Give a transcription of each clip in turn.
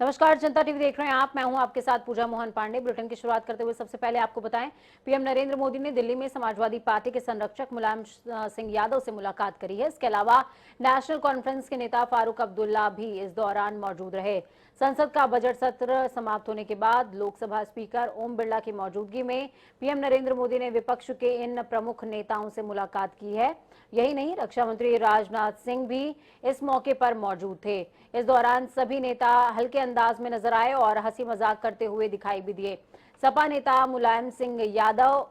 नमस्कार, जनता टीवी देख रहे हैं आप। मैं हूं आपके साथ पूजा मोहन पांडे। बुलेटिन की शुरुआत करते हुए सबसे पहले आपको बताएं, पीएम नरेंद्र मोदी ने दिल्ली में समाजवादी पार्टी के संरक्षक मुलायम सिंह यादव से मुलाकात करी है। इसके अलावा नेशनल कॉन्फ्रेंस के नेता फारूक अब्दुल्ला भी इस दौरान मौजूद रहे। संसद का बजट सत्र समाप्त होने के बाद लोकसभा स्पीकर ओम बिरला की मौजूदगी में पीएम नरेंद्र मोदी ने विपक्ष के इन प्रमुख नेताओं से मुलाकात की है। यही नहीं, रक्षा मंत्री राजनाथ सिंह भी इस मौके पर मौजूद थे। इस दौरान सभी नेता हल्के अंदाज में नजर आए और हंसी मजाक करते हुए दिखाई भी दिए। सपा नेता मुलायम सिंह यादव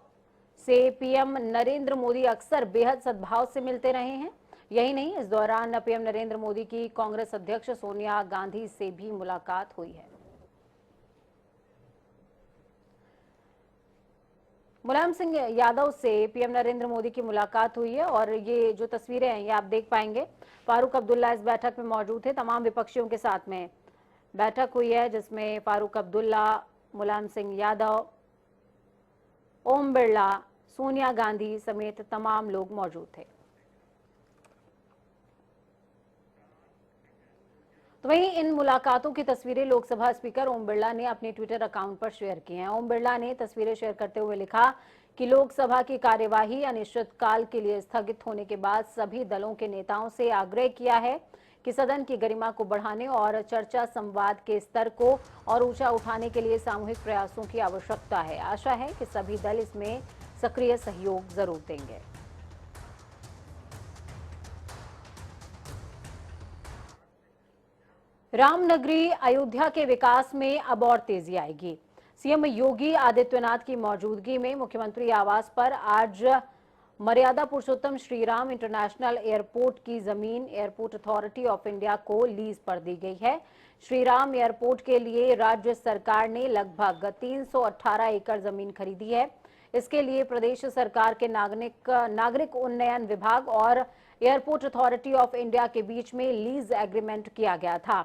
से पीएम नरेंद्र मोदी अक्सर बेहद सद्भाव से मिलते रहे हैं। यही नहीं, इस दौरान पीएम नरेंद्र मोदी की कांग्रेस अध्यक्ष सोनिया गांधी से भी मुलाकात हुई है। मुलायम सिंह यादव से पीएम नरेंद्र मोदी की मुलाकात हुई है और ये जो तस्वीरें हैं ये आप देख पाएंगे। फारूक अब्दुल्ला इस बैठक में मौजूद थे। तमाम विपक्षियों के साथ में बैठक हुई है जिसमें फारूक अब्दुल्ला, मुलायम सिंह यादव, ओम बिरला, सोनिया गांधी समेत तमाम लोग मौजूद थे। तो वहीं इन मुलाकातों की तस्वीरें लोकसभा स्पीकर ओम बिरला ने अपने ट्विटर अकाउंट पर शेयर की हैं। ओम बिरला ने तस्वीरें शेयर करते हुए लिखा कि लोकसभा की कार्यवाही अनिश्चितकाल के लिए स्थगित होने के बाद सभी दलों के नेताओं से आग्रह किया है कि सदन की गरिमा को बढ़ाने और चर्चा संवाद के स्तर को और ऊंचा उठाने के लिए सामूहिक प्रयासों की आवश्यकता है। आशा है कि सभी दल इसमें सक्रिय सहयोग जरूर देंगे। रामनगरी अयोध्या के विकास में अब और तेजी आएगी। सीएम योगी आदित्यनाथ की मौजूदगी में मुख्यमंत्री आवास पर आज मर्यादा पुरुषोत्तम श्रीराम इंटरनेशनल एयरपोर्ट की जमीन एयरपोर्ट अथॉरिटी ऑफ इंडिया को लीज पर दी गई है। श्रीराम एयरपोर्ट के लिए राज्य सरकार ने लगभग 318 एकड़ जमीन खरीदी है। इसके लिए प्रदेश सरकार के नागरिक उन्नयन विभाग और एयरपोर्ट अथॉरिटी ऑफ इंडिया के बीच में लीज एग्रीमेंट किया गया था।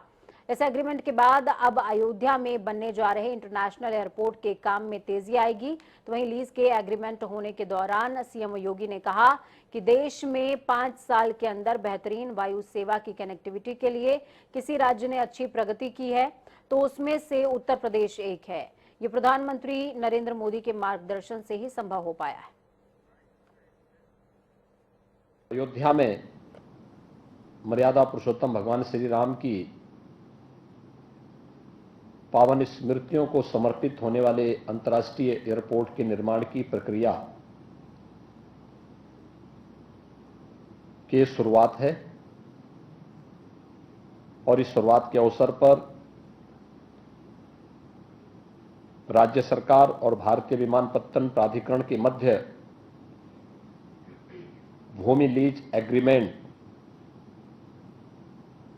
इस एग्रीमेंट के बाद अब अयोध्या में बनने जा रहे इंटरनेशनल एयरपोर्ट के काम में तेजी आएगी। तो वहीं लीज के एग्रीमेंट होने के दौरान सीएम योगी ने कहा कि देश में 5 साल के अंदर बेहतरीन वायु सेवा की कनेक्टिविटी के लिए किसी राज्य ने अच्छी प्रगति की है तो उसमें से उत्तर प्रदेश एक है। ये प्रधानमंत्री नरेंद्र मोदी के मार्गदर्शन से ही संभव हो पाया है। अयोध्या में मर्यादा पुरुषोत्तम भगवान श्री राम की पावन स्मृतियों को समर्पित होने वाले अंतर्राष्ट्रीय एयरपोर्ट के निर्माण की प्रक्रिया की शुरुआत है और इस शुरुआत के अवसर पर राज्य सरकार और भारतीय विमानपत्तन प्राधिकरण के मध्य भूमि लीज एग्रीमेंट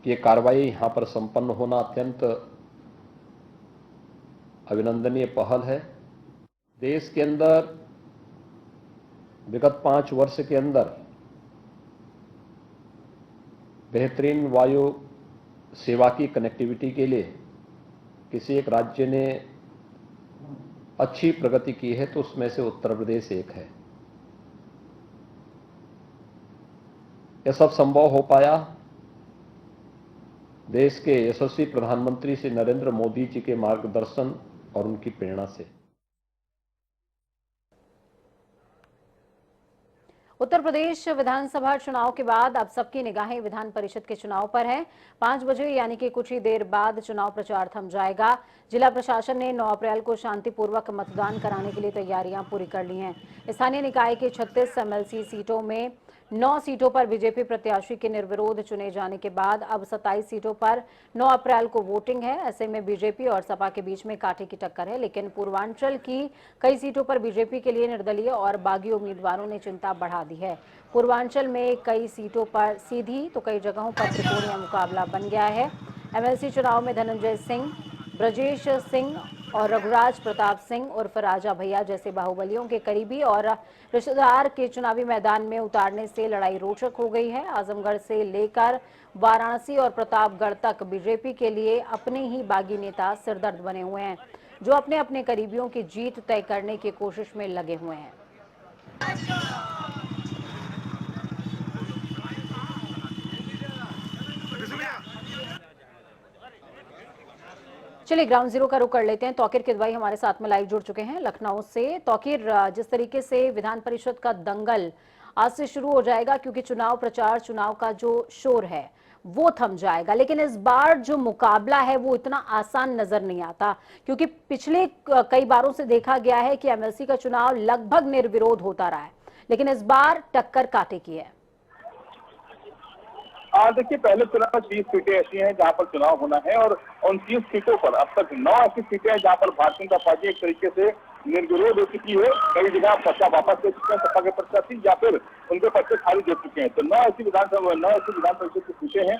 की कार्रवाई यहां पर संपन्न होना अत्यंत अभिनंदनीय पहल है। देश के अंदर विगत 5 वर्ष के अंदर बेहतरीन वायु सेवा की कनेक्टिविटी के लिए किसी एक राज्य ने अच्छी प्रगति की है तो उसमें से उत्तर प्रदेश एक है। यह सब संभव हो पाया देश के यशस्वी प्रधानमंत्री श्री नरेंद्र मोदी जी के मार्गदर्शन और उनकी प्रेरणा से। उत्तर प्रदेश विधानसभा चुनाव के बाद अब सबकी निगाहें विधान परिषद के चुनाव पर हैं। 5 बजे यानी कि कुछ ही देर बाद चुनाव प्रचार थम जाएगा। जिला प्रशासन ने 9 अप्रैल को शांतिपूर्वक मतदान कराने के लिए तैयारियां पूरी कर ली हैं। स्थानीय निकाय की 36 एमएलसी सीटों में 9 सीटों पर बीजेपी प्रत्याशी के निर्विरोध चुने जाने के बाद अब 27 सीटों पर 9 अप्रैल को वोटिंग है। ऐसे में बीजेपी और सपा के बीच में कांटे की टक्कर है, लेकिन पूर्वांचल की कई सीटों पर बीजेपी के लिए निर्दलीय और बागी उम्मीदवारों ने चिंता बढ़ा दी है। पूर्वांचल में कई सीटों पर सीधी तो कई जगहों पर त्रिकोणीय मुकाबला बन गया है। एमएलसी चुनाव में धनंजय सिंह, ब्रजेश सिंह और रघुराज प्रताप सिंह उर्फ राजा भैया जैसे बाहुबलियों के करीबी और रिश्तेदार के चुनावी मैदान में उतारने से लड़ाई रोचक हो गई है। आजमगढ़ से लेकर वाराणसी और प्रतापगढ़ तक बीजेपी के लिए अपने ही बागी नेता सिरदर्द बने हुए हैं, जो अपने अपने करीबियों की जीत तय करने की कोशिश में लगे हुए हैं। चलिए ग्राउंड जीरो का रुख कर लेते हैं। तौकीर किदवाई हमारे साथ में लाइव जुड़ चुके हैं लखनऊ से। तौकीर, जिस तरीके से विधान परिषद का दंगल आज से शुरू हो जाएगा, क्योंकि चुनाव प्रचार, चुनाव का जो शोर है वो थम जाएगा, लेकिन इस बार जो मुकाबला है वो इतना आसान नजर नहीं आता, क्योंकि पिछले कई बारों से देखा गया है कि एमएलसी का चुनाव लगभग निर्विरोध होता रहा है, लेकिन इस बार टक्कर कांटे की है। देखिए, पहले चुनाव में 30 सीटें ऐसी हैं जहां पर चुनाव होना है और उन 30 सीटों पर अब तक 9 ऐसी सीटें हैं जहां पर भारतीय जनता पार्टी एक तरीके से निर्विरोध हो चुकी है। कई जगह पर्चा वापस ले चुके हैं सपा के प्रत्याशी, या फिर उनके पर्चे खारिज हो चुके हैं। तो 9 ऐसी विधान परिषद की सीटें हैं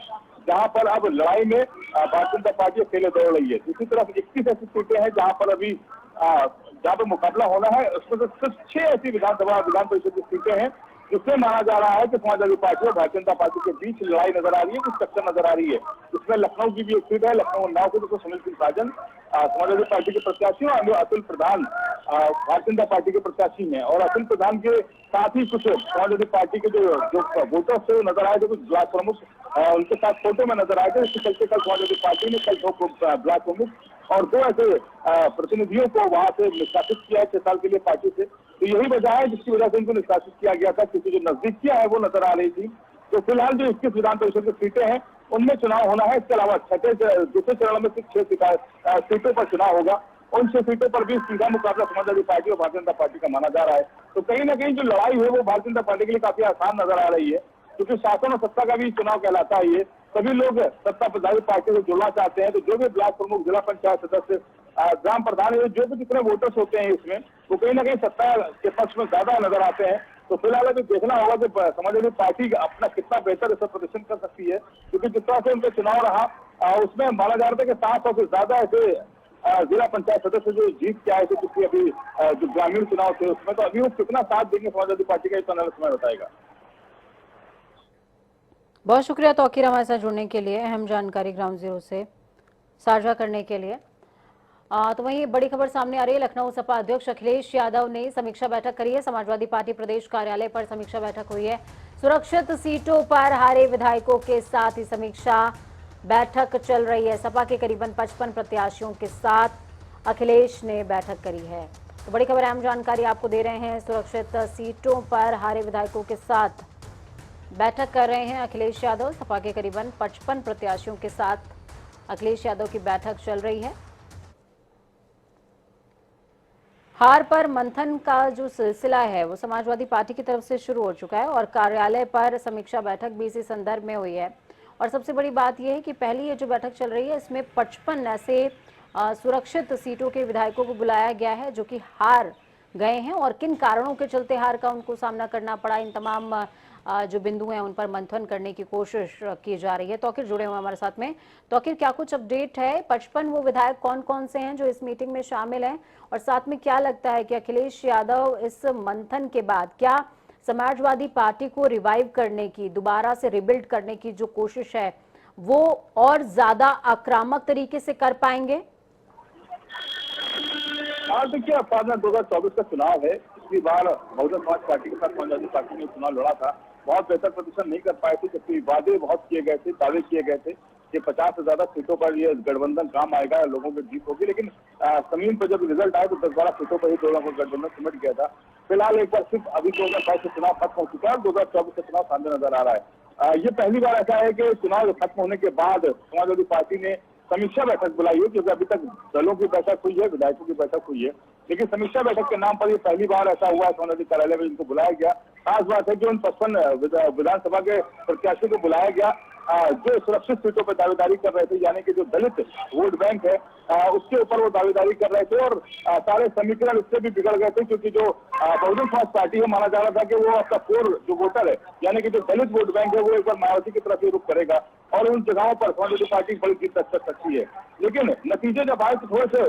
जहां पर अब लड़ाई में भारतीय जनता पार्टी अकेले दौड़ रही है। दूसरी तरफ 21 ऐसी सीटें हैं जहां पर अभी जहां पर मुकाबला होना है, उसमें से सिर्फ 6 ऐसी विधान परिषद की सीटें हैं जिसमें माना जा रहा है कि समाजवादी पार्टी और भारतीय जनता पार्टी के बीच लड़ाई नजर आ रही है, कुछ टक्कर नजर आ रही है। इसमें लखनऊ की भी एक सीट है, लखनऊ उन्नाव की, तो सुनील सिंह साजन समाजवादी पार्टी के प्रत्याशी और अतुल प्रधान भारतीय जनता पार्टी के प्रत्याशी हैं। और अतुल प्रधान के साथ ही कुछ समाजवादी पार्टी के जो वोटर्स थे नजर आए थे, कुछ ब्लॉक प्रमुख उनके साथ फोटो में नजर आए थे। इसके चलते कल समाजवादी पार्टी ने कल 2 ब्लॉक प्रमुख और 2 ऐसे प्रतिनिधियों को वहां से निष्कासित किया है 6 साल के लिए पार्टी से। तो यही वजह है जिसकी वजह से उनको निष्कासित किया गया था, क्योंकि जो नजदीकियां है वो नजर आ रही थी। तो फिलहाल जो 21 विधान परिषद की सीटें हैं उनमें चुनाव होना है। इसके अलावा दूसरे चरण में सिर्फ 6 सीटों पर चुनाव होगा। उन 6 सीटों पर भी सीधा मुकाबला समाजवादी पार्टी और भारतीय जनता पार्टी का माना जा रहा है। तो कहीं ना कहीं जो लड़ाई है वो भारतीय जनता पार्टी के लिए काफी आसान नजर आ रही है, क्योंकि शासन और सत्ता का भी चुनाव कहलाता है ये। सभी लोग सत्ता प्रधानी पार्टी से जुड़ना चाहते हैं। तो जो भी ब्लॉक प्रमुख, जिला पंचायत सदस्य, ग्राम प्रधान, जो भी जितने वोटर्स होते हैं इसमें, वो कहीं ना कहीं सत्ता के पक्ष में ज्यादा नजर आते हैं। तो फिलहाल अभी देखना होगा कि समाजवादी पार्टी अपना कितना बेहतर इसका प्रदर्शन कर सकती है, क्योंकि जिस तरह से उनका चुनाव रहा उसमें माना जा रहा था कि 700 से ज्यादा ऐसे जिला पंचायत सदस्य जो जीत के आए थे पिछले अभी जो ग्रामीण चुनाव थे उसमें। तो अभी वो कितना साथ देंगे समाजवादी पार्टी का, इतना समय बताएगा। बहुत शुक्रिया तौकीर हमारे साथ जुड़ने के लिए, अहम जानकारी ग्राउंड जीरो से साझा करने के लिए। तो वहीं बड़ी खबर सामने आ रही है। लखनऊ सपा अध्यक्ष अखिलेश यादव ने समीक्षा बैठक करी है। समाजवादी पार्टी प्रदेश कार्यालय पर समीक्षा बैठक हुई है। सुरक्षित सीटों पर हारे विधायकों के साथ ही समीक्षा बैठक चल रही है। सपा के करीबन 55 प्रत्याशियों के साथ अखिलेश ने बैठक करी है। तो बड़ी खबर, अहम जानकारी आपको दे रहे हैं। सुरक्षित सीटों पर हारे विधायकों के साथ बैठक कर रहे हैं अखिलेश यादव। सपा के करीबन 55 प्रत्याशियों के साथ अखिलेश यादव की बैठक चल रही है। हार पर मंथन का जो सिलसिला है वो समाजवादी पार्टी की तरफ से शुरू हो चुका है और कार्यालय पर समीक्षा बैठक भी इसी संदर्भ में हुई है। और सबसे बड़ी बात यह है कि पहली ये जो बैठक चल रही है इसमें 55 ऐसे सुरक्षित सीटों के विधायकों को बुलाया गया है जो कि हार गए हैं और किन कारणों के चलते हार का उनको सामना करना पड़ा, इन तमाम जो बिंदु हैं उन पर मंथन करने की कोशिश की जा रही है। तौकीर जुड़े हुए हमारे साथ में। तौकीर, क्या कुछ अपडेट है? 55 वो विधायक कौन कौन से हैं जो इस मीटिंग में शामिल हैं, और साथ में क्या लगता है कि अखिलेश यादव इस मंथन के बाद क्या समाजवादी पार्टी को रिवाइव करने की, दोबारा से रिबिल्ड करने की जो कोशिश है वो और ज्यादा आक्रामक तरीके से कर पाएंगे? देखिए, अब 2024 का चुनाव है। पिछली बार बहुजन समाज पार्टी के साथ समाजवादी पार्टी ने चुनाव लड़ा था, बहुत बेहतर प्रदर्शन नहीं कर पाए थे, जबकि वादे बहुत किए गए थे, दावे किए गए थे कि 50 से ज्यादा सीटों पर ये गठबंधन काम आएगा, लोगों की जीत होगी। लेकिन जमीन पर जब रिजल्ट आया तो 10-12 सीटों पर ही दोनों को गठबंधन सिमट गया था। फिलहाल एक बार सिर्फ अभी 2022 से चुनाव खत्म हो चुका है और 2024 का चुनाव सामने नजर आ रहा है। ये पहली बार ऐसा है कि चुनाव खत्म होने के बाद समाजवादी पार्टी ने समीक्षा बैठक बुलाई है, क्योंकि अभी तक दलों की बैठक हुई है, विधायकों की बैठक हुई है, लेकिन समीक्षा बैठक के नाम पर ये पहली बार ऐसा हुआ है समाजवादी कार्यालय में इनको बुलाया गया। खास बात है कि उन 55 विधानसभा के प्रत्याशियों को बुलाया गया जो सुरक्षित सीटों पर दावेदारी कर रहे थे, यानी कि जो दलित वोट बैंक है उसके ऊपर वो दावेदारी कर रहे थे। और सारे समीकरण इससे भी बिगड़ गए थे, क्योंकि जो बहुजन समाज पार्टी है, माना जा रहा था कि वो आपका कोर जो वोटर है, यानी कि जो दलित वोट बैंक है, वो एक बार मायावती की तरफ ही रुख करेगा और उन जगहों पर समाजवादी पार्टी बड़ी जीत कर सकती है। लेकिन नतीजे जब आए तो थोड़े से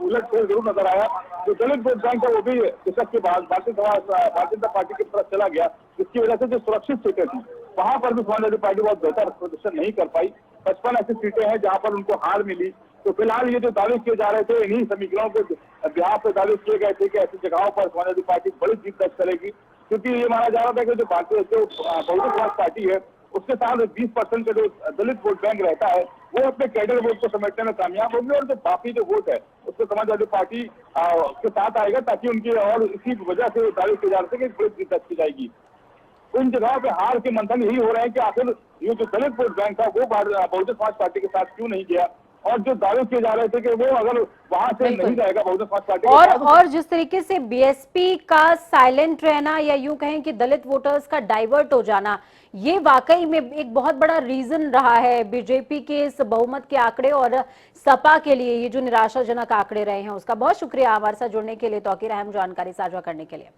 उलट फेर जरूर नजर आया। जो दलित वोट बैंक है वो भी दशक के बाद भारतीय जनता पार्टी की तरफ चला गया, जिसकी वजह से जो सुरक्षित सीटें थी वहां पर भी समाजवादी पार्टी बहुत बेहतर प्रदर्शन नहीं कर पाई। 55 ऐसी सीटें हैं जहां पर उनको हार मिली। तो फिलहाल ये जो दावे किए जा रहे थे, इन्हीं समीकरणों के बिहार पे दावे किए गए थे कि ऐसी जगहों पर समाजवादी पार्टी बड़ी जीत दर्ज करेगी, क्योंकि ये माना जा रहा था कि जो बहुजन समाज पार्टी है उसके साथ 20% का जो दलित वोट बैंक रहता है वो अपने कैडर वोट को समेटने में कामयाब होंगे और जो बाकी जो वोट है उसको समाजवादी पार्टी के साथ आएगा, ताकि उनकी और इसी वजह से दावे किए जा रहे थे कि बड़ी जीत दर्ज की जाएगी। उन जगहों पे हार के मंथन यही हो रहे हैं कि आखिर ये जो दलित वोट बैंक था वो बहुजन समाज पार्टी के साथ क्यों नहीं गया, और जो दावे किए जा रहे थे कि वो अगर वहां से नहीं जाएगा बहुजन समाज पार्टी और जिस तरीके से बीएसपी का साइलेंट रहना या यूं कहें कि दलित वोटर्स का डाइवर्ट हो जाना, ये वाकई में एक बहुत बड़ा रीजन रहा है बीजेपी के इस बहुमत के आंकड़े और सपा के लिए ये जो निराशाजनक आंकड़े रहे हैं उसका। बहुत शुक्रिया हमारे साथ जुड़ने के लिए, तौकीर अहम जानकारी साझा करने के लिए।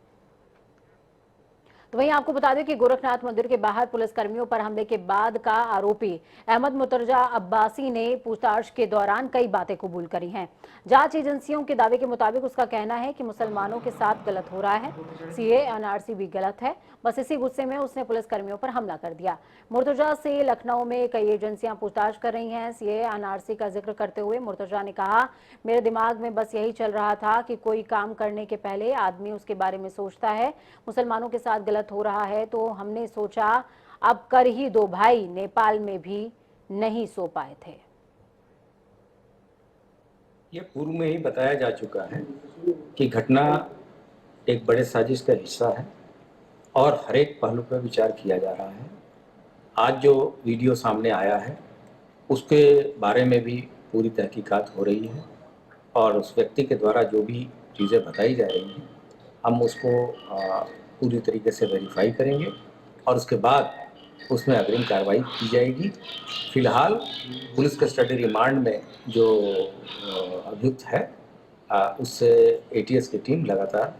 तो वहीं आपको बता दें कि गोरखनाथ मंदिर के बाहर पुलिसकर्मियों पर हमले के बाद का आरोपी अहमद मुर्तजा अब्बासी ने पूछताछ के दौरान कई बातें कबूल करी हैं। जांच एजेंसियों के दावे के मुताबिक उसका कहना है कि मुसलमानों के साथ गलत हो रहा है, सीए एनआरसी भी गलत है, बस इसी गुस्से में उसने पुलिसकर्मियों पर हमला कर दिया। मुर्तजा से लखनऊ में कई एजेंसियां पूछताछ कर रही हैं। सीए एनआरसी का जिक्र करते हुए मुर्तजा ने कहा, मेरे दिमाग में बस यही चल रहा था कि कोई काम करने के पहले आदमी उसके बारे में सोचता है। मुसलमानों के साथ गलत हो रहा है तो हमने सोचा अब कर ही दो भाई, नेपाल में भी नहीं सो पाए थे। ये पूर्व में ही बताया जा चुका है कि घटना एक बड़े साजिश का हिस्सा है और हर एक पहलू पर विचार किया जा रहा है। आज जो वीडियो सामने आया है उसके बारे में भी पूरी तहकीकात हो रही है और उस व्यक्ति के द्वारा जो भी चीज़ें बताई जा रही हैं हम उसको पूरी तरीके से वेरीफाई करेंगे और उसके बाद उसमें अग्रिम कार्रवाई की जाएगी। फिलहाल पुलिस कस्टडी रिमांड में जो अभियुक्त है उससे एटीएस की टीम लगातार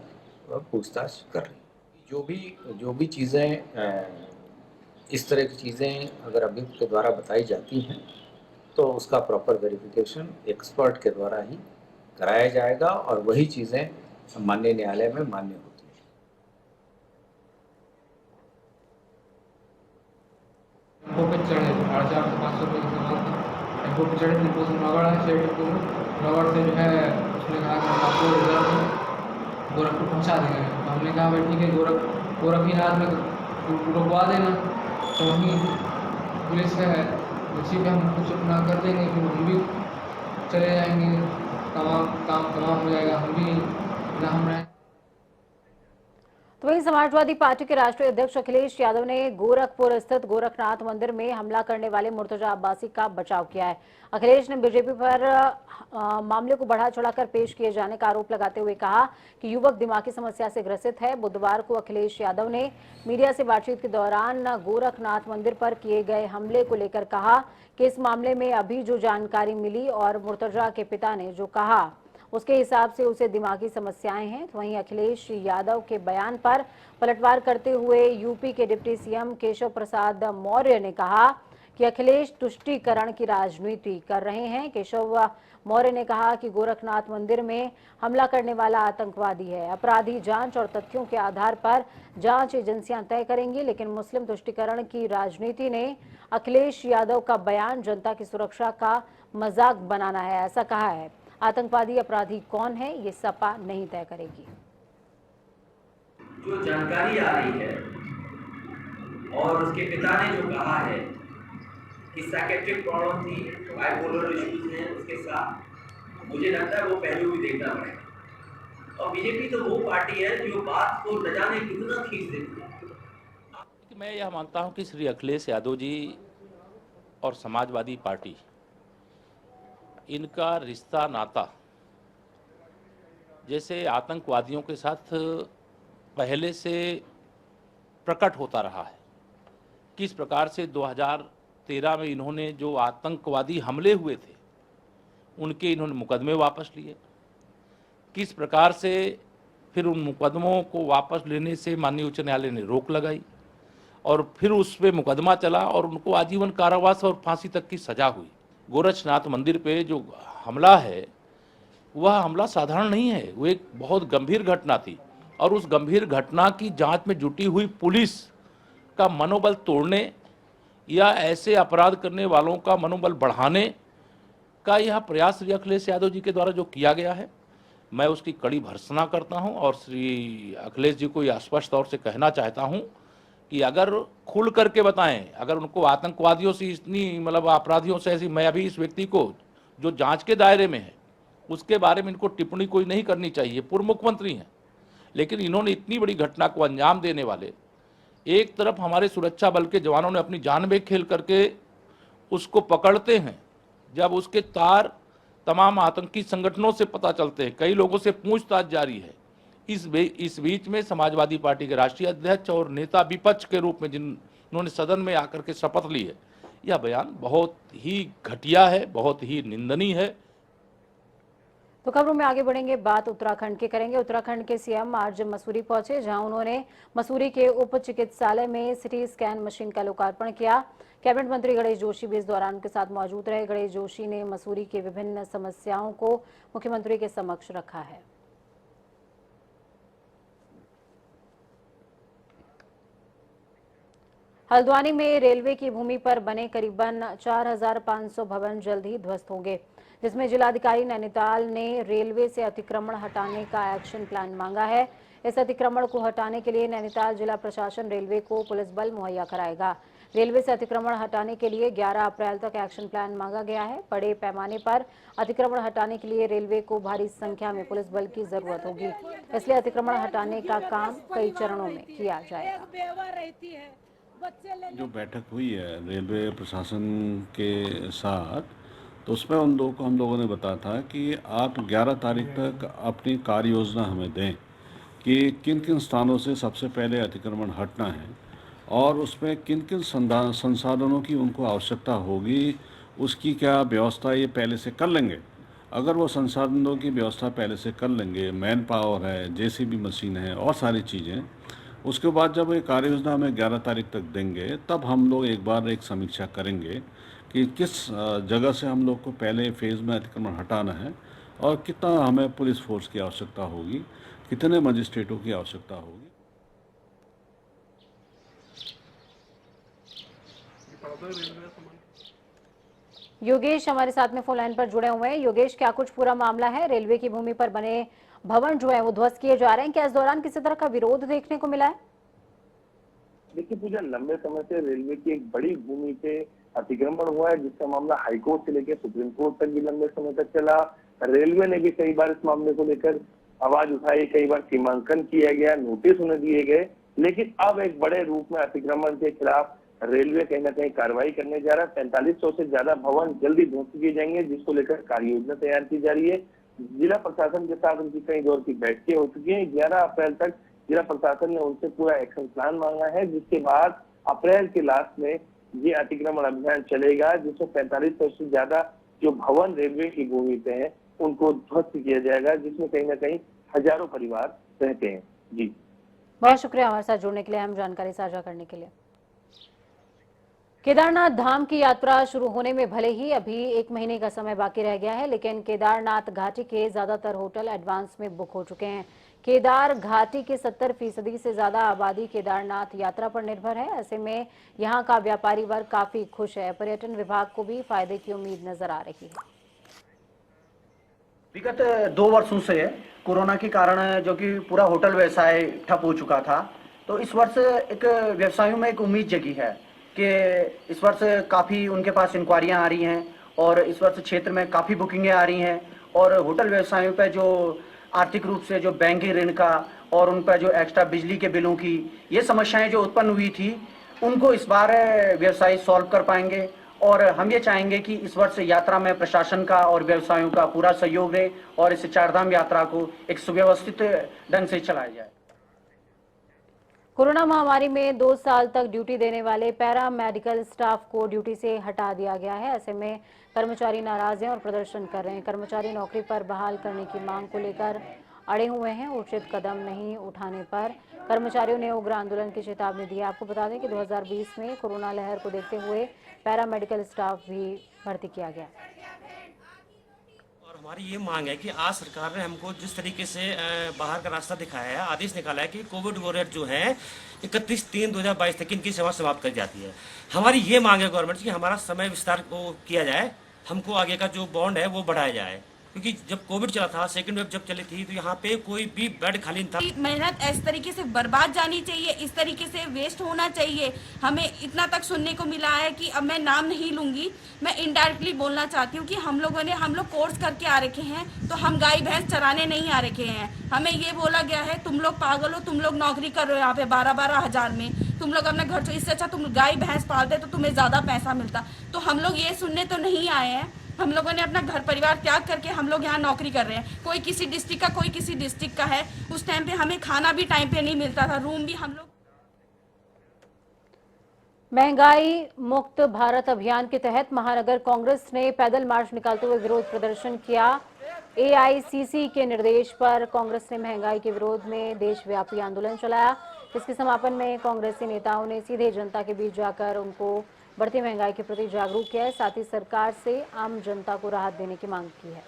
पूछताछ कर रही है। जो भी चीज़ें इस तरह की चीज़ें अगर अभियुक्त के द्वारा बताई जाती हैं तो उसका प्रॉपर वेरिफिकेशन एक्सपर्ट के द्वारा ही कराया जाएगा और वही चीज़ें माननीय न्यायालय में मान्य होती हैं। टेम्पो पे चढ़े 450 से 500 रुपये की सामान था। टेम्पो पे चढ़े, टेम्पो से नौगढ़ है, शेयर टेम्पो में नौगढ़ से जो है उसने कहा कि हम आपको रिजर्व में गोरखपुर पहुँचा देंगे। तो हमने कहा भाई ठीक है, गोरखनाथ में रुकवा देना। तो वहीं पुलिस है उसी पे हम कुछ अपना कर देंगे कि हम भी चले जाएंगे, काम हो जाएगा, हम भी ना हम रहें। तो वहीं समाजवादी पार्टी के राष्ट्रीय अध्यक्ष अखिलेश यादव ने गोरखपुर स्थित गोरखनाथ मंदिर में हमला करने वाले मुर्तजा अब्बासी का बचाव किया है। अखिलेश ने बीजेपी पर मामले को बढ़ा चढ़ाकर पेश किए जाने का आरोप लगाते हुए कहा कि युवक दिमागी समस्या से ग्रसित है। बुधवार को अखिलेश यादव ने मीडिया से बातचीत के दौरान गोरखनाथ मंदिर पर किए गए हमले को लेकर कहा कि इस मामले में अभी जो जानकारी मिली और मुर्तजा के पिता ने जो कहा उसके हिसाब से उसे दिमागी समस्याएं हैं। तो वहीं अखिलेश यादव के बयान पर पलटवार करते हुए यूपी के डिप्टी सीएम केशव प्रसाद मौर्य ने कहा कि अखिलेश तुष्टीकरण की राजनीति कर रहे हैं। केशव मौर्य ने कहा कि गोरखनाथ मंदिर में हमला करने वाला आतंकवादी है। अपराधी जांच और तथ्यों के आधार पर जांच एजेंसियां तय करेंगी, लेकिन मुस्लिम तुष्टीकरण की राजनीति ने अखिलेश यादव का बयान जनता की सुरक्षा का मजाक बनाना है, ऐसा कहा है। आतंकवादी अपराधी कौन है ये सपा नहीं तय करेगी। जो जानकारी आ रही है और उसके पिता ने जो कहा है कि साइकेट्रिक प्रॉब्लम थी, बाइपोलर इश्यूज हैं उसके साथ, मुझे लगता है वो पहलू भी देखना पड़ेगा। और बीजेपी तो वो पार्टी है जो बात को न जाने कितना खींच देती है। मैं यह मानता हूं कि श्री अखिलेश यादव जी और समाजवादी पार्टी, इनका रिश्ता नाता जैसे आतंकवादियों के साथ पहले से प्रकट होता रहा है। किस प्रकार से 2013 में इन्होंने जो आतंकवादी हमले हुए थे उनके इन्होंने मुकदमे वापस लिए, किस प्रकार से फिर उन मुकदमों को वापस लेने से माननीय उच्च न्यायालय ने रोक लगाई और फिर उस पर मुकदमा चला और उनको आजीवन कारावास और फांसी तक की सजा हुई। गोरखनाथ मंदिर पे जो हमला है वह हमला साधारण नहीं है, वो एक बहुत गंभीर घटना थी और उस गंभीर घटना की जांच में जुटी हुई पुलिस का मनोबल तोड़ने या ऐसे अपराध करने वालों का मनोबल बढ़ाने का यह प्रयास श्री अखिलेश यादव जी के द्वारा जो किया गया है, मैं उसकी कड़ी भर्त्सना करता हूं और श्री अखिलेश जी को यह स्पष्ट तौर से कहना चाहता हूं कि अगर खुल करके बताएं, अगर उनको आतंकवादियों से इतनी मतलब अपराधियों से ऐसी, मैं अभी इस व्यक्ति को जो जांच के दायरे में है उसके बारे में इनको टिप्पणी कोई नहीं करनी चाहिए, पूर्व मुख्यमंत्री हैं, लेकिन इन्होंने इतनी बड़ी घटना को अंजाम देने वाले, एक तरफ हमारे सुरक्षा बल के जवानों ने अपनी जान में खेल करके उसको पकड़ते हैं, जब उसके तार तमाम आतंकी संगठनों से पता चलते हैं, कई लोगों से पूछताछ जारी है। इस बीच में समाजवादी पार्टी के राष्ट्रीय अध्यक्ष और नेता विपक्ष के रूप में जिन्होंने सदन में आकर के शपथ ली है, यह बयान बहुत ही घटिया है, बहुत ही निंदनीय है। तो खबरों में आगे बढ़ेंगे, बात उत्तराखंड की करेंगे। उत्तराखंड के सीएम आज मसूरी पहुंचे, जहां उन्होंने मसूरी के उप चिकित्सालय में सिटी स्कैन मशीन का लोकार्पण किया। कैबिनेट मंत्री गणेश जोशी भी इस दौरान उनके साथ मौजूद रहे। गणेश जोशी ने मसूरी की विभिन्न समस्याओं को मुख्यमंत्री के समक्ष रखा है। हल्द्वानी में रेलवे की भूमि पर बने करीबन 4500 भवन जल्द ही ध्वस्त होंगे, जिसमें जिलाधिकारी नैनीताल ने रेलवे से अतिक्रमण हटाने का एक्शन प्लान मांगा है। इस अतिक्रमण को हटाने के लिए नैनीताल जिला प्रशासन रेलवे को पुलिस बल मुहैया कराएगा। रेलवे से अतिक्रमण हटाने के लिए 11 अप्रैल तक एक्शन प्लान मांगा गया है। बड़े पैमाने पर अतिक्रमण हटाने के लिए रेलवे को भारी संख्या में पुलिस बल की जरूरत होगी, इसलिए अतिक्रमण हटाने का काम कई चरणों में किया जाएगा। जो बैठक हुई है रेलवे प्रशासन के साथ, तो उसमें उन लोगों को हम लोगों ने बताया था कि आप 11 तारीख तक अपनी कार्य योजना हमें दें कि किन किन स्थानों से सबसे पहले अतिक्रमण हटना है और उसमें किन किन संसाधनों की उनको आवश्यकता होगी, उसकी क्या व्यवस्था ये पहले से कर लेंगे। अगर वो संसाधनों की व्यवस्था पहले से कर लेंगे, मैन पावर है, जेसीबी मशीन है और सारी चीज़ें, उसके बाद जब ये कार्य योजना हमें 11 तारीख तक देंगे, तब हम लोग एक बार एक समीक्षा करेंगे कि किस जगह से हम लोग को पहले फेज़ में अतिक्रमण हटाना है और कितना हमें पुलिस फोर्स की आवश्यकता होगी, कितने मजिस्ट्रेटों की आवश्यकता होगी। योगेश हमारे साथ में फोन लाइन पर जुड़े हुए हैं। योगेश, क्या कुछ पूरा मामला है? रेलवे की भूमि पर बने भवन जो है वो ध्वस्त किए जा रहे हैं, क्या इस दौरान किसी तरह का विरोध देखने को मिला है? देखिए पूजा, लंबे समय से रेलवे की एक बड़ी भूमि पे अतिक्रमण हुआ है, जिसका मामला हाईकोर्ट से लेकर सुप्रीम कोर्ट तक भी लंबे समय तक चला। रेलवे ने भी कई बार इस मामले को लेकर आवाज उठाई, कई बार सीमांकन किया गया, नोटिस उन्हें दिए गए, लेकिन अब एक बड़े रूप में अतिक्रमण के खिलाफ रेलवे कहीं ना कहीं कार्रवाई करने जा रहा है। 4500 से ज्यादा भवन जल्दी ध्वस्त किए जाएंगे, जिसको लेकर कार्य योजना तैयार की जा रही है। जिला प्रशासन के साथ उनकी कई दौर की बैठकें हो चुकी हैं। 11 अप्रैल तक जिला प्रशासन ने उनसे पूरा एक्शन प्लान मांगा है, जिसके बाद अप्रैल के लास्ट में ये अतिक्रमण अभियान चलेगा, जिसमें 4500 से ज्यादा जो भवन रेलवे की भूमि पे हैं उनको ध्वस्त किया जाएगा, जिसमें कहीं ना कहीं हजारों परिवार रहते हैं। जी, बहुत शुक्रिया हमारे साथ जुड़ने के लिए, हम जानकारी साझा करने के लिए। केदारनाथ धाम की यात्रा शुरू होने में भले ही अभी 1 महीने का समय बाकी रह गया है, लेकिन केदारनाथ घाटी के ज्यादातर होटल एडवांस में बुक हो चुके हैं। केदार घाटी की 70% से ज्यादा आबादी केदारनाथ यात्रा पर निर्भर है। ऐसे में यहां का व्यापारी वर्ग काफी खुश है। पर्यटन विभाग को भी फायदे की उम्मीद नजर आ रही है। विगत 2 वर्षों से कोरोना के कारण जो कि पूरा होटल व्यवसाय ठप हो चुका था, तो इस वर्ष एक व्यवसायों में एक उम्मीद जगी है कि इस वर्ष काफ़ी उनके पास इंक्वायरियां आ रही हैं और इस वर्ष क्षेत्र में काफ़ी बुकिंगें आ रही हैं और होटल व्यवसायों पर जो आर्थिक रूप से जो बैंकिंग ऋण का और उन पर जो एक्स्ट्रा बिजली के बिलों की ये समस्याएं जो उत्पन्न हुई थी, उनको इस बार व्यवसायी सॉल्व कर पाएंगे। और हम ये चाहेंगे कि इस वर्ष यात्रा में प्रशासन का और व्यवसायों का पूरा सहयोग रहे और इस चारधाम यात्रा को एक सुव्यवस्थित ढंग से चलाया जाए। कोरोना महामारी में 2 साल तक ड्यूटी देने वाले पैरा मेडिकल स्टाफ को ड्यूटी से हटा दिया गया है। ऐसे में कर्मचारी नाराज हैं और प्रदर्शन कर रहे हैं। कर्मचारी नौकरी पर बहाल करने की मांग को लेकर अड़े हुए हैं। उचित कदम नहीं उठाने पर कर्मचारियों ने उग्र आंदोलन की चेतावनी दी है। आपको बता दें कि 2020 में कोरोना लहर को देखते हुए पैरा मेडिकल स्टाफ भी भर्ती किया गया। और हमारी ये मांग है कि आज सरकार ने हमको जिस तरीके से बाहर का रास्ता दिखाया है, आदेश निकाला है कि कोविड वॉरियर जो है 31/3/2022 तक इनकी सेवा समाप्त कर जाती है। हमारी ये मांग है गवर्नमेंट की हमारा समय विस्तार को किया जाए, हमको आगे का जो बॉन्ड है वो बढ़ाया जाए। क्योंकि जब कोविड चला था, सेकंड वेव जब चली थी, तो यहाँ पे कोई भी बेड खाली नहीं था। मेहनत इस तरीके से बर्बाद जानी चाहिए, इस तरीके से वेस्ट होना चाहिए। हमें इतना तक सुनने को मिला है कि अब मैं नाम नहीं लूंगी, मैं इनडायरेक्टली बोलना चाहती हूँ कि हम लोग कोर्स करके आ रखे हैं, तो हम गाय भैंस चराने नहीं आ रखे हैं। हमें ये बोला गया है तुम लोग पागल हो, तुम लोग नौकरी कर रहे हो यहाँ पे 12-12 हज़ार में, तुम लोग अपने घर, इससे अच्छा तुम गाय भैंस पालते तो तुम्हें ज्यादा पैसा मिलता। तो हम लोग ये सुनने तो नहीं आए हैं। हम लोगों ने अपना घर परिवार त्याग करके हम लोग यहाँ नौकरी कर रहे हैं। कोई किसी डिस्ट्रिक्ट का, कोई किसी डिस्ट्रिक्ट का है। उस टाइम पे हमें खाना भी टाइम पे नहीं मिलता था, रूम भी हम लोग। महंगाई मुक्त भारत अभियान के तहत महानगर कांग्रेस ने पैदल मार्च निकालते हुए विरोध प्रदर्शन किया। एआईसीसी के निर्देश पर कांग्रेस ने महंगाई के विरोध में देशव्यापी आंदोलन चलाया। इसके समापन में कांग्रेसी नेताओं ने सीधे जनता के बीच जाकर उनको बढ़ती महंगाई के प्रति जागरूक किया है। साथ ही सरकार से आम जनता को राहत देने की मांग की है।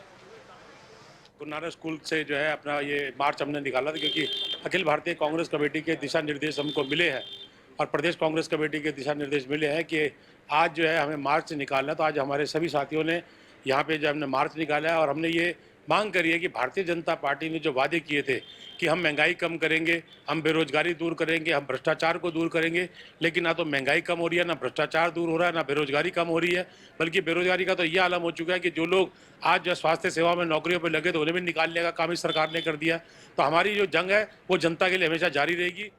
गुरु नानक स्कूल से जो है अपना ये मार्च हमने निकाला था, क्योंकि अखिल भारतीय कांग्रेस कमेटी के दिशा निर्देश हमको मिले हैं और प्रदेश कांग्रेस कमेटी के दिशा निर्देश मिले हैं कि आज जो है हमें मार्च निकालना है। तो आज हमारे सभी साथियों ने यहाँ पे जो हमने मार्च निकाला है और हमने ये मांग करी है कि भारतीय जनता पार्टी ने जो वादे किए थे कि हम महंगाई कम करेंगे, हम बेरोजगारी दूर करेंगे, हम भ्रष्टाचार को दूर करेंगे, लेकिन ना तो महंगाई कम हो रही है, ना भ्रष्टाचार दूर हो रहा है, ना बेरोजगारी कम हो रही है। बल्कि बेरोजगारी का तो ये आलम हो चुका है कि जो लोग आज जो स्वास्थ्य सेवा में नौकरियों पर लगे तो उन्हें भी निकालने का काम इस सरकार ने कर दिया। तो हमारी जो जंग है वो जनता के लिए हमेशा जारी रहेगी।